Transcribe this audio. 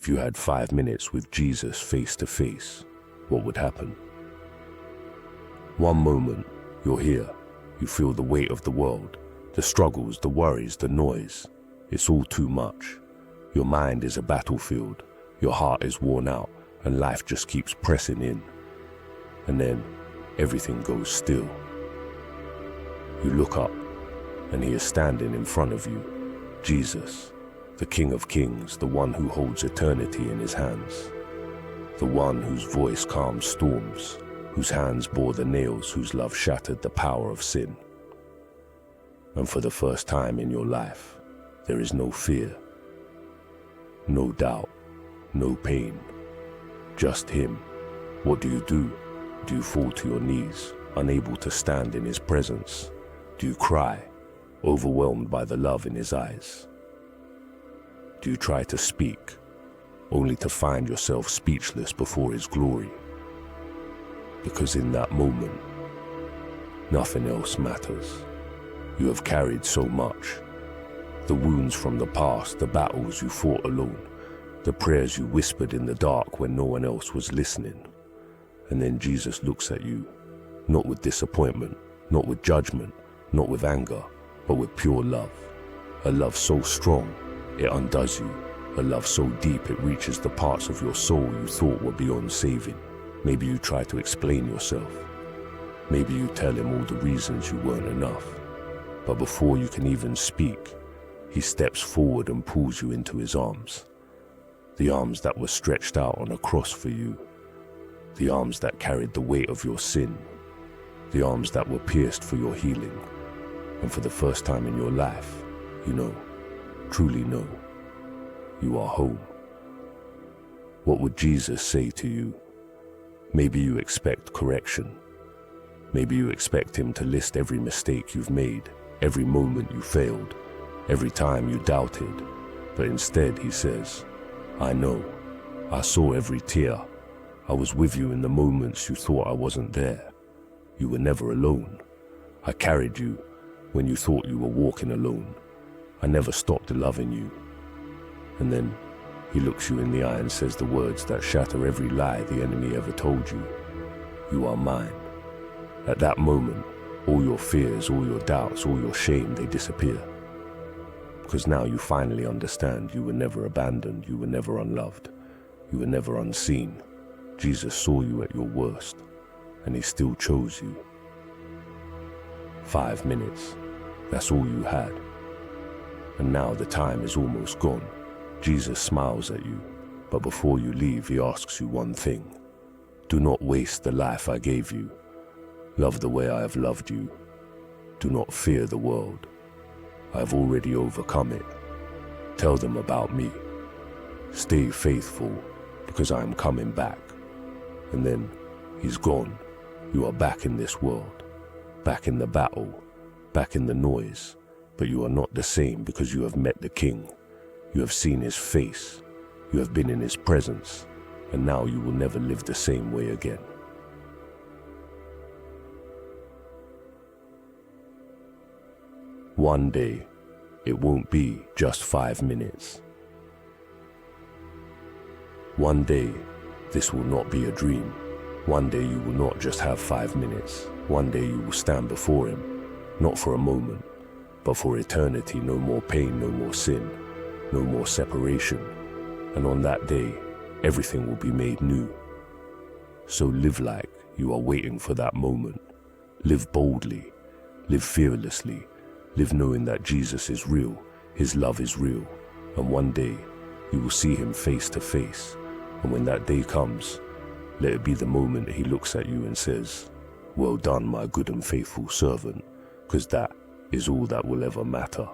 If you had 5 minutes with Jesus face to face, what would happen? One moment, you're here. You feel the weight of the world, the struggles, the worries, the noise. It's all too much. Your mind is a battlefield. Your heart is worn out, and life just keeps pressing in. And then, everything goes still. You look up, and he is standing in front of you, Jesus, the King of Kings, the one who holds eternity in his hands, the one whose voice calms storms, whose hands bore the nails, whose love shattered the power of sin. And for the first time in your life, there is no fear, no doubt, no pain, just him. What do you do? Do you fall to your knees, unable to stand in his presence? Do you cry, overwhelmed by the love in his eyes? Do you try to speak, only to find yourself speechless before his glory? Because in that moment, nothing else matters. You have carried so much. The wounds from the past, the battles you fought alone, the prayers you whispered in the dark when no one else was listening. And then Jesus looks at you, not with disappointment, not with judgment, not with anger, but with pure love. A love so strong, it undoes you. A love so deep, it reaches the parts of your soul you thought were beyond saving. Maybe you try to explain yourself. Maybe you tell him all the reasons you weren't enough. But before you can even speak, he steps forward and pulls you into his arms. The arms that were stretched out on a cross for you. The arms that carried the weight of your sin. The arms that were pierced for your healing. And for the first time in your life, you know, truly know, you are home. What would Jesus say to you? Maybe you expect correction. Maybe you expect him to list every mistake you've made, every moment you failed, every time you doubted. But instead he says, I know, I saw every tear. I was with you in the moments you thought I wasn't there. You were never alone. I carried you when you thought you were walking alone. I never stopped loving you. And then he looks you in the eye and says the words that shatter every lie the enemy ever told you. You are mine. At that moment, all your fears, all your doubts, all your shame, they disappear. Because now you finally understand you were never abandoned, you were never unloved, you were never unseen. Jesus saw you at your worst, and he still chose you. 5 minutes, that's all you had. And now the time is almost gone. Jesus smiles at you, but before you leave, he asks you one thing. Do not waste the life I gave you. Love the way I have loved you. Do not fear the world. I have already overcome it. Tell them about me. Stay faithful, because I am coming back. And then he's gone. You are back in this world, back in the battle, back in the noise, but you are not the same because you have met the King. You have seen his face, you have been in his presence, and now you will never live the same way again. One day, it won't be just 5 minutes. One day, this will not be a dream. One day you will not just have 5 minutes. One day you will stand before him, not for a moment, but for eternity. No more pain, no more sin, no more separation. And on that day, everything will be made new. So live like you are waiting for that moment. Live boldly, live fearlessly, live knowing that Jesus is real, his love is real, and one day you will see him face to face. And when that day comes, let it be the moment he looks at you and says, well done, my good and faithful servant, because that is all that will ever matter.